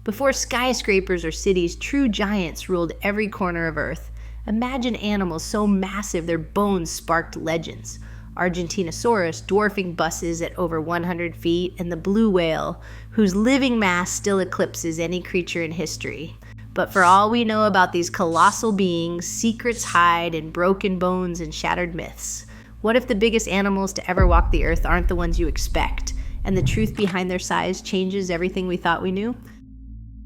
Before skyscrapers or cities, true giants ruled every corner of Earth. Imagine animals so massive their bones sparked legends. Argentinosaurus dwarfing buses at over 100 feet, and the blue whale, whose living mass still eclipses any creature in history. But for all we know about these colossal beings, secrets hide in broken bones and shattered myths. What if the biggest animals to ever walk the earth aren't the ones you expect, and the truth behind their size changes everything we thought we knew?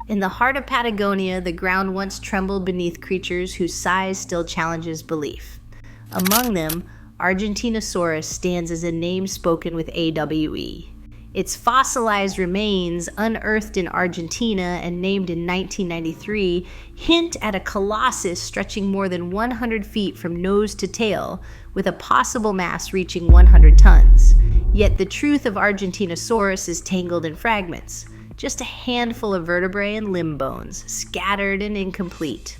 In the heart of Patagonia, the ground once trembled beneath creatures whose size still challenges belief. Among them, Argentinosaurus stands as a name spoken with AWE. Its fossilized remains, unearthed in Argentina and named in 1993, hint at a colossus stretching more than 100 feet from nose to tail, with a possible mass reaching 100 tons. Yet the truth of Argentinosaurus is tangled in fragments, just a handful of vertebrae and limb bones, scattered and incomplete.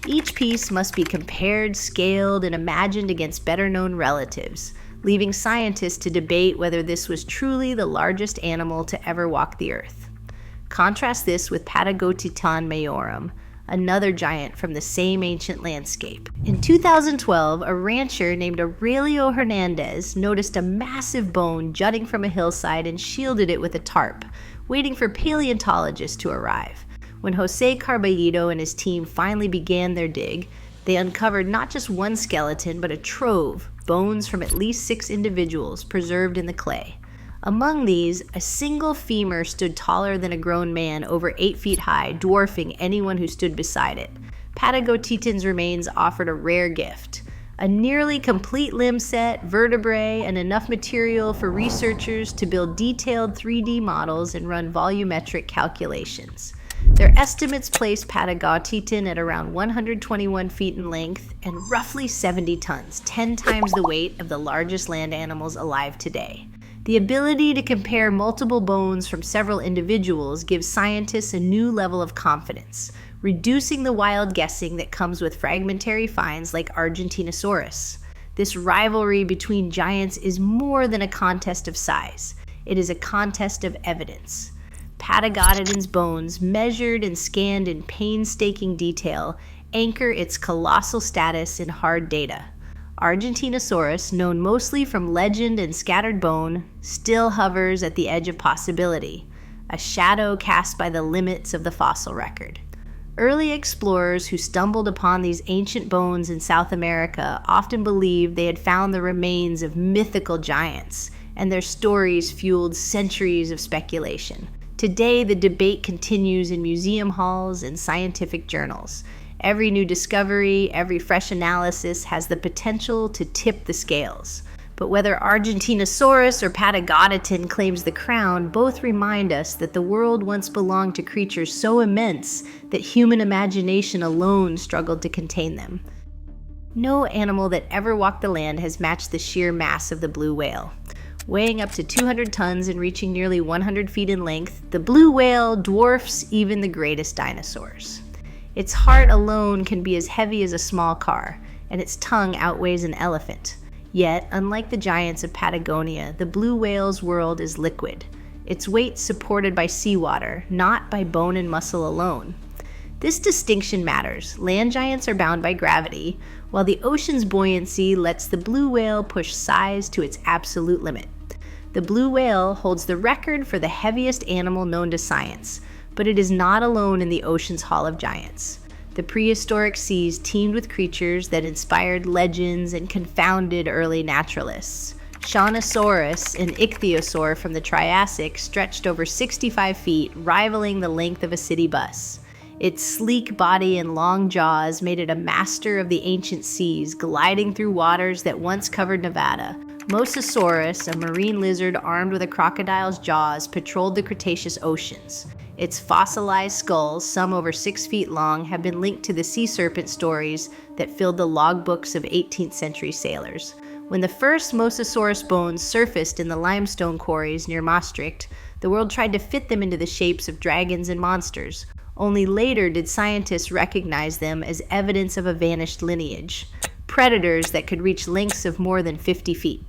Each piece must be compared, scaled, and imagined against better-known relatives, leaving scientists to debate whether this was truly the largest animal to ever walk the earth. Contrast this with Patagonia majorum, another giant from the same ancient landscape. In 2012, a rancher named Aurelio Hernandez noticed a massive bone jutting from a hillside and shielded it with a tarp, waiting for paleontologists to arrive. When Jose Carballido and his team finally began their dig, they uncovered not just one skeleton, but a trove, bones from at least 6 individuals preserved in the clay. Among these, a single femur stood taller than a grown man, over 8 feet high, dwarfing anyone who stood beside it. Patagotitan's remains offered a rare gift: a nearly complete limb set, vertebrae, and enough material for researchers to build detailed 3D models and run volumetric calculations. Their estimates place Patagotitan at around 121 feet in length and roughly 70 tons, 10 times the weight of the largest land animals alive today. The ability to compare multiple bones from several individuals gives scientists a new level of confidence, reducing the wild guessing that comes with fragmentary finds like Argentinosaurus. This rivalry between giants is more than a contest of size. It is a contest of evidence. Patagotitan's bones, measured and scanned in painstaking detail, anchor its colossal status in hard data. Argentinosaurus, known mostly from legend and scattered bone, still hovers at the edge of possibility, a shadow cast by the limits of the fossil record. Early explorers who stumbled upon these ancient bones in South America often believed they had found the remains of mythical giants, and their stories fueled centuries of speculation. Today, the debate continues in museum halls and scientific journals. Every new discovery, every fresh analysis has the potential to tip the scales. But whether Argentinosaurus or Patagotitan claims the crown, both remind us that the world once belonged to creatures so immense that human imagination alone struggled to contain them. No animal that ever walked the land has matched the sheer mass of the blue whale. Weighing up to 200 tons and reaching nearly 100 feet in length, the blue whale dwarfs even the greatest dinosaurs. Its heart alone can be as heavy as a small car, and its tongue outweighs an elephant. Yet, unlike the giants of Patagonia, the blue whale's world is liquid, its weight supported by seawater, not by bone and muscle alone. This distinction matters. Land giants are bound by gravity, while the ocean's buoyancy lets the blue whale push size to its absolute limit. The blue whale holds the record for the heaviest animal known to science, but it is not alone in the ocean's Hall of Giants. The prehistoric seas teemed with creatures that inspired legends and confounded early naturalists. Shawnosaurus, an ichthyosaur from the Triassic, stretched over 65 feet, rivaling the length of a city bus. Its sleek body and long jaws made it a master of the ancient seas, gliding through waters that once covered Nevada. Mosasaurus, a marine lizard armed with a crocodile's jaws, patrolled the Cretaceous oceans. Its fossilized skulls, some over 6 feet long, have been linked to the sea serpent stories that filled the logbooks of 18th century sailors. When the first Mosasaurus bones surfaced in the limestone quarries near Maastricht, the world tried to fit them into the shapes of dragons and monsters. Only later did scientists recognize them as evidence of a vanished lineage, predators that could reach lengths of more than 50 feet.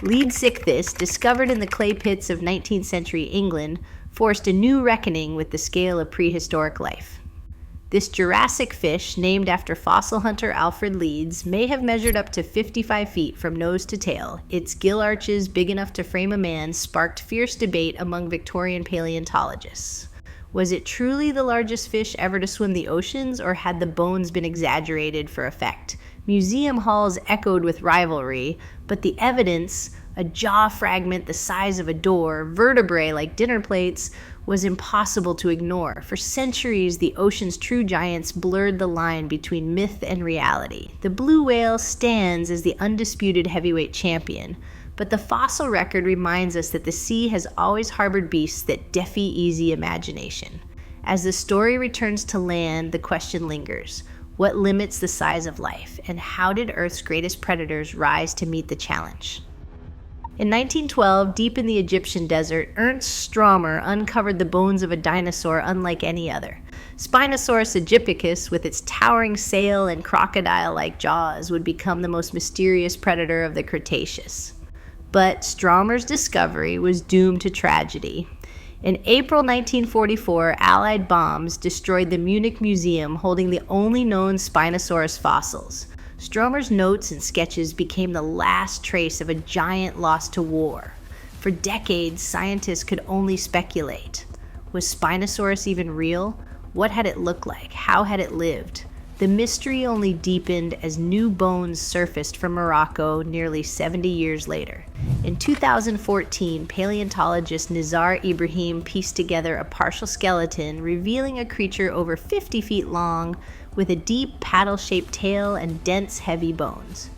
Leadsichthys, discovered in the clay pits of 19th century England, forced a new reckoning with the scale of prehistoric life. This Jurassic fish, named after fossil hunter Alfred Leeds, may have measured up to 55 feet from nose to tail. Its gill arches, big enough to frame a man, sparked fierce debate among Victorian paleontologists. Was it truly the largest fish ever to swim the oceans, or had the bones been exaggerated for effect? Museum halls echoed with rivalry, but the evidence, a jaw fragment the size of a door, vertebrae like dinner plates, was impossible to ignore. For centuries, the ocean's true giants blurred the line between myth and reality. The blue whale stands as the undisputed heavyweight champion, but the fossil record reminds us that the sea has always harbored beasts that defy easy imagination. As the story returns to land, the question lingers: what limits the size of life, and how did Earth's greatest predators rise to meet the challenge? In 1912, deep in the Egyptian desert, Ernst Stromer uncovered the bones of a dinosaur unlike any other. Spinosaurus aegypticus, with its towering sail and crocodile-like jaws, would become the most mysterious predator of the Cretaceous. But Stromer's discovery was doomed to tragedy. In April 1944, Allied bombs destroyed the Munich Museum holding the only known Spinosaurus fossils. Stromer's notes and sketches became the last trace of a giant lost to war. For decades, scientists could only speculate. Was Spinosaurus even real? What had it looked like? How had it lived? The mystery only deepened as new bones surfaced from Morocco nearly 70 years later. In 2014, paleontologist Nizar Ibrahim pieced together a partial skeleton revealing a creature over 50 feet long with a deep paddle-shaped tail and dense, heavy bones.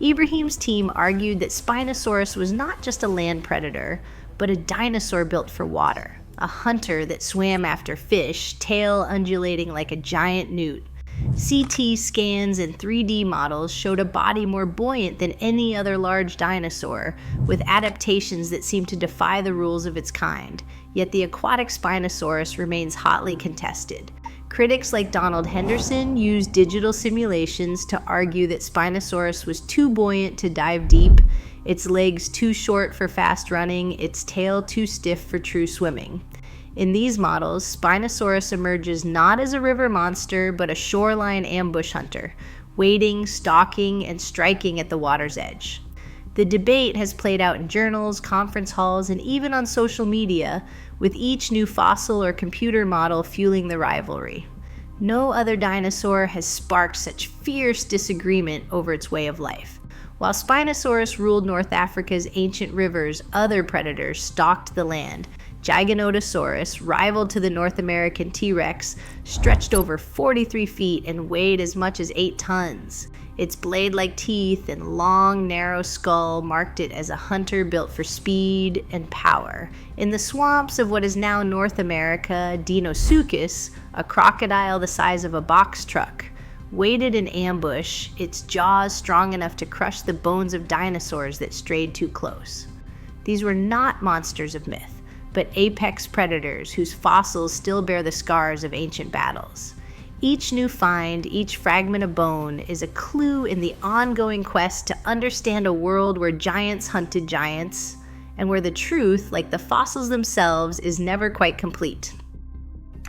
Ibrahim's team argued that Spinosaurus was not just a land predator, but a dinosaur built for water, a hunter that swam after fish, tail undulating like a giant newt. CT scans and 3D models showed a body more buoyant than any other large dinosaur, with adaptations that seemed to defy the rules of its kind. Yet the aquatic Spinosaurus remains hotly contested. Critics like Donald Henderson used digital simulations to argue that Spinosaurus was too buoyant to dive deep, its legs too short for fast running, its tail too stiff for true swimming. In these models, Spinosaurus emerges not as a river monster, but a shoreline ambush hunter, wading, stalking, and striking at the water's edge. The debate has played out in journals, conference halls, and even on social media, with each new fossil or computer model fueling the rivalry. No other dinosaur has sparked such fierce disagreement over its way of life. While Spinosaurus ruled North Africa's ancient rivers, other predators stalked the land. Giganotosaurus, rival to the North American T-Rex, stretched over 43 feet and weighed as much as 8 tons. Its blade-like teeth and long, narrow skull marked it as a hunter built for speed and power. In the swamps of what is now North America, Deinosuchus, a crocodile the size of a box truck, waited in ambush, its jaws strong enough to crush the bones of dinosaurs that strayed too close. These were not monsters of myth, but apex predators whose fossils still bear the scars of ancient battles. Each new find, each fragment of bone, is a clue in the ongoing quest to understand a world where giants hunted giants, and where the truth, like the fossils themselves, is never quite complete.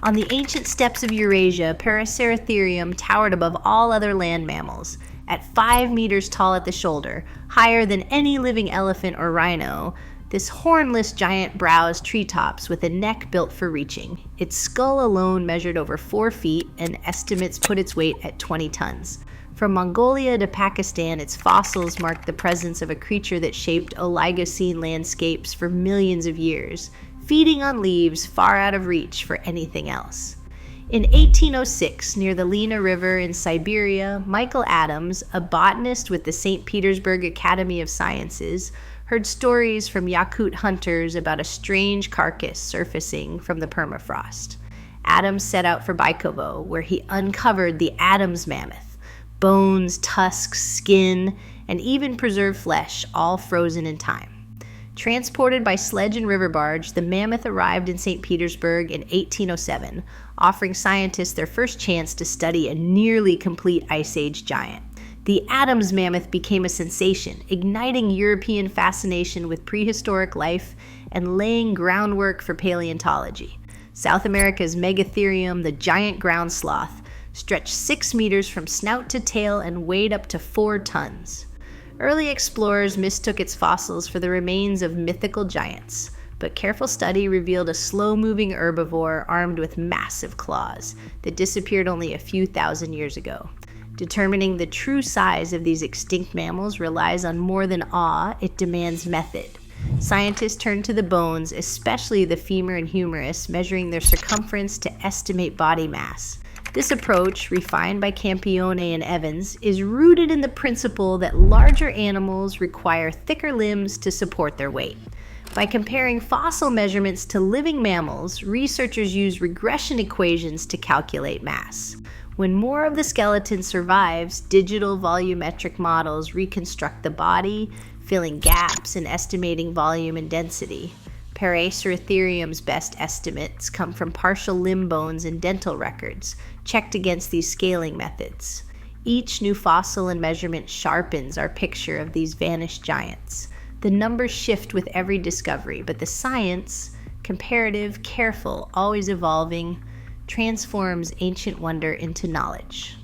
On the ancient steppes of Eurasia, Paraceratherium towered above all other land mammals. At 5 meters tall at the shoulder, higher than any living elephant or rhino, this hornless giant browsed treetops with a neck built for reaching. Its skull alone measured over 4 feet, and estimates put its weight at 20 tons. From Mongolia to Pakistan, its fossils mark the presence of a creature that shaped Oligocene landscapes for millions of years, feeding on leaves far out of reach for anything else. In 1806, near the Lena River in Siberia, Michael Adams, a botanist with the St. Petersburg Academy of Sciences, heard stories from Yakut hunters about a strange carcass surfacing from the permafrost. Adams set out for Baikovo, where he uncovered the Adams mammoth. Bones, tusks, skin, and even preserved flesh, all frozen in time. Transported by sledge and river barge, the mammoth arrived in St. Petersburg in 1807, offering scientists their first chance to study a nearly complete Ice Age giant. The Adams mammoth became a sensation, igniting European fascination with prehistoric life and laying groundwork for paleontology. South America's megatherium, the giant ground sloth, stretched 6 meters from snout to tail and weighed up to 4 tons. Early explorers mistook its fossils for the remains of mythical giants, but careful study revealed a slow-moving herbivore armed with massive claws that disappeared only a few thousand years ago. Determining the true size of these extinct mammals relies on more than awe, it demands method. Scientists turn to the bones, especially the femur and humerus, measuring their circumference to estimate body mass. This approach, refined by Campione and Evans, is rooted in the principle that larger animals require thicker limbs to support their weight. By comparing fossil measurements to living mammals, researchers use regression equations to calculate mass. When more of the skeleton survives, digital volumetric models reconstruct the body, filling gaps and estimating volume and density. Paraceritherium's best estimates come from partial limb bones and dental records, checked against these scaling methods. Each new fossil and measurement sharpens our picture of these vanished giants. The numbers shift with every discovery, but the science, comparative, careful, always evolving, transforms ancient wonder into knowledge.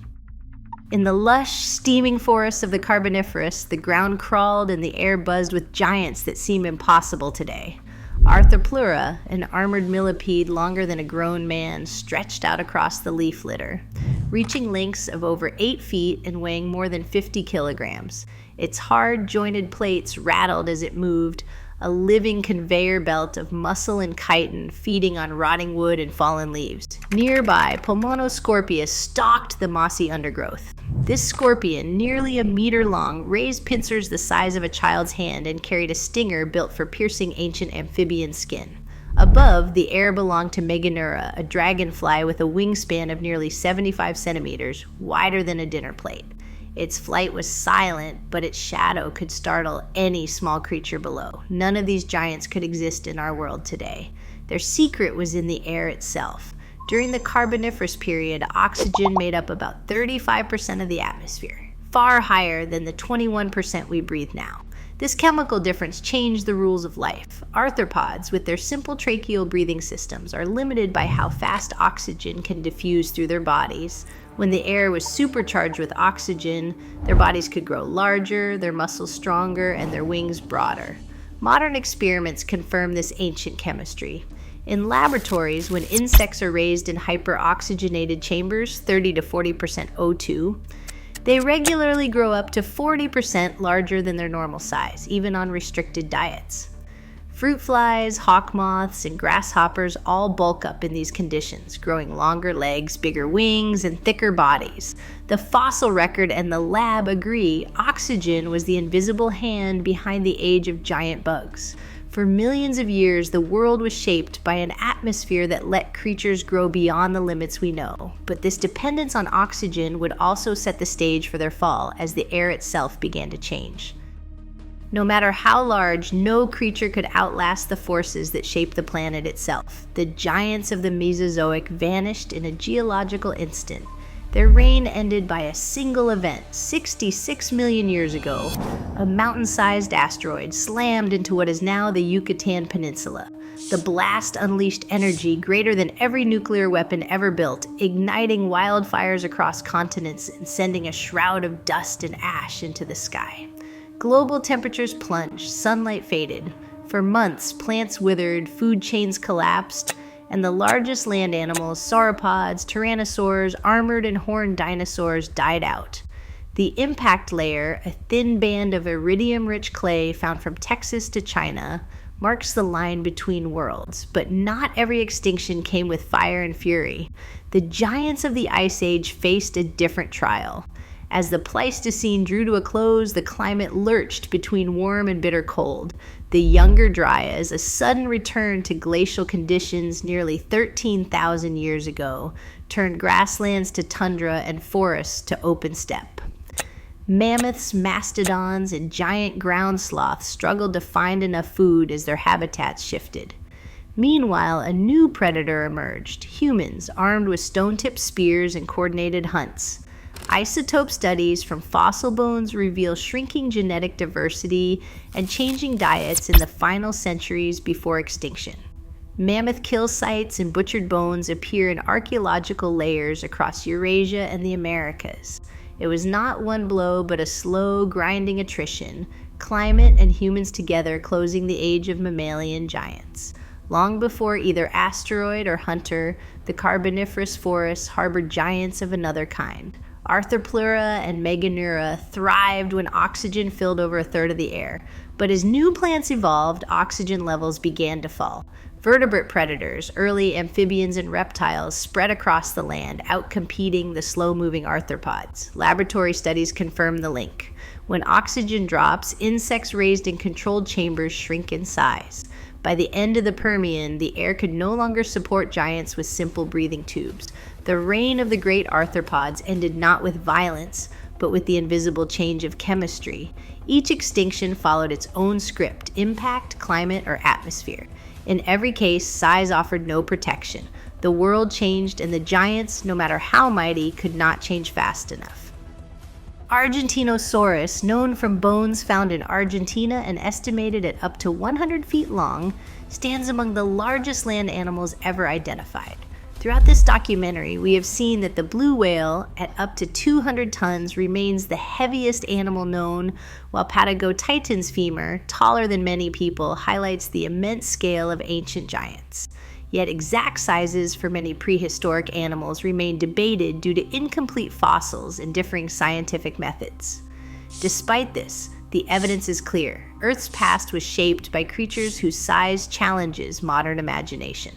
In the lush, steaming forests of the Carboniferous, the ground crawled and the air buzzed with giants that seem impossible today. Arthropleura, an armored millipede longer than a grown man, stretched out across the leaf litter, reaching lengths of over 8 feet and weighing more than 50 kilograms. Its hard, jointed plates rattled as it moved, a living conveyor belt of muscle and chitin feeding on rotting wood and fallen leaves. Nearby, Pulmonoscorpius stalked the mossy undergrowth. This scorpion, nearly a meter long, raised pincers the size of a child's hand and carried a stinger built for piercing ancient amphibian skin. Above, the air belonged to Meganeura, a dragonfly with a wingspan of nearly 75 centimeters, wider than a dinner plate. Its flight was silent, but its shadow could startle any small creature below. None of these giants could exist in our world today. Their secret was in the air itself. During the Carboniferous period, oxygen made up about 35% of the atmosphere, far higher than the 21% we breathe now. This chemical difference changed the rules of life. Arthropods, with their simple tracheal breathing systems, are limited by how fast oxygen can diffuse through their bodies. When the air was supercharged with oxygen, their bodies could grow larger, their muscles stronger, and their wings broader. Modern experiments confirm this ancient chemistry. In laboratories, when insects are raised in hyperoxygenated chambers, 30 to 40% O2, they regularly grow up to 40% larger than their normal size, even on restricted diets. Fruit flies, hawk moths, and grasshoppers all bulk up in these conditions, growing longer legs, bigger wings, and thicker bodies. The fossil record and the lab agree oxygen was the invisible hand behind the age of giant bugs. For millions of years, the world was shaped by an atmosphere that let creatures grow beyond the limits we know. But this dependence on oxygen would also set the stage for their fall as the air itself began to change. No matter how large, no creature could outlast the forces that shaped the planet itself. The giants of the Mesozoic vanished in a geological instant. Their reign ended by a single event. 66 million years ago, a mountain-sized asteroid slammed into what is now the Yucatan Peninsula. The blast unleashed energy greater than every nuclear weapon ever built, igniting wildfires across continents and sending a shroud of dust and ash into the sky. Global temperatures plunged, sunlight faded. For months, plants withered, food chains collapsed, and the largest land animals, sauropods, tyrannosaurs, armored and horned dinosaurs, died out. The impact layer, a thin band of iridium-rich clay found from Texas to China, marks the line between worlds. But not every extinction came with fire and fury. The giants of the Ice Age faced a different trial. As the Pleistocene drew to a close, the climate lurched between warm and bitter cold. The Younger Dryas, a sudden return to glacial conditions nearly 13,000 years ago, turned grasslands to tundra and forests to open steppe. Mammoths, mastodons, and giant ground sloths struggled to find enough food as their habitats shifted. Meanwhile, a new predator emerged, humans armed with stone-tipped spears and coordinated hunts. Isotope studies from fossil bones reveal shrinking genetic diversity and changing diets in the final centuries before extinction. Mammoth kill sites and butchered bones appear in archaeological layers across Eurasia and the Americas. It was not one blow, but a slow, grinding attrition, climate and humans together closing the age of mammalian giants. Long before either asteroid or hunter, the Carboniferous forests harbored giants of another kind. Arthropleura and Meganeura thrived when oxygen filled over a third of the air, but as new plants evolved, oxygen levels began to fall. Vertebrate predators, early amphibians and reptiles, spread across the land, outcompeting the slow-moving arthropods. Laboratory studies confirm the link. When oxygen drops, insects raised in controlled chambers shrink in size. By the end of the Permian, the air could no longer support giants with simple breathing tubes. The reign of the great arthropods ended not with violence, but with the invisible change of chemistry. Each extinction followed its own script: impact, climate, or atmosphere. In every case, size offered no protection. The world changed, and the giants, no matter how mighty, could not change fast enough. Argentinosaurus, known from bones found in Argentina and estimated at up to 100 feet long, stands among the largest land animals ever identified. Throughout this documentary, we have seen that the blue whale, at up to 200 tons, remains the heaviest animal known, while Patagotitan's femur, taller than many people, highlights the immense scale of ancient giants. Yet exact sizes for many prehistoric animals remain debated due to incomplete fossils and differing scientific methods. Despite this, the evidence is clear. Earth's past was shaped by creatures whose size challenges modern imagination.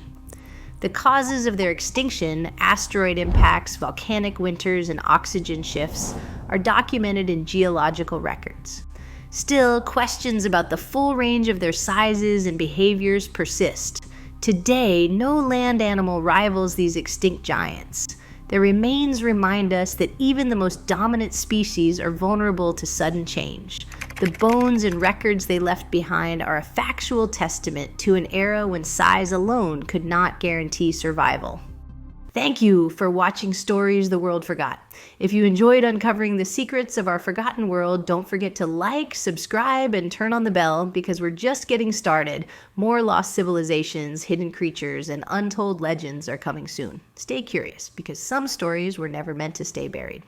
The causes of their extinction, asteroid impacts, volcanic winters, and oxygen shifts, are documented in geological records. Still, questions about the full range of their sizes and behaviors persist. Today, no land animal rivals these extinct giants. Their remains remind us that even the most dominant species are vulnerable to sudden change. The bones and records they left behind are a factual testament to an era when size alone could not guarantee survival. Thank you for watching Stories the World Forgot. If you enjoyed uncovering the secrets of our forgotten world, don't forget to like, subscribe, and turn on the bell, because we're just getting started. More lost civilizations, hidden creatures, and untold legends are coming soon. Stay curious, because some stories were never meant to stay buried.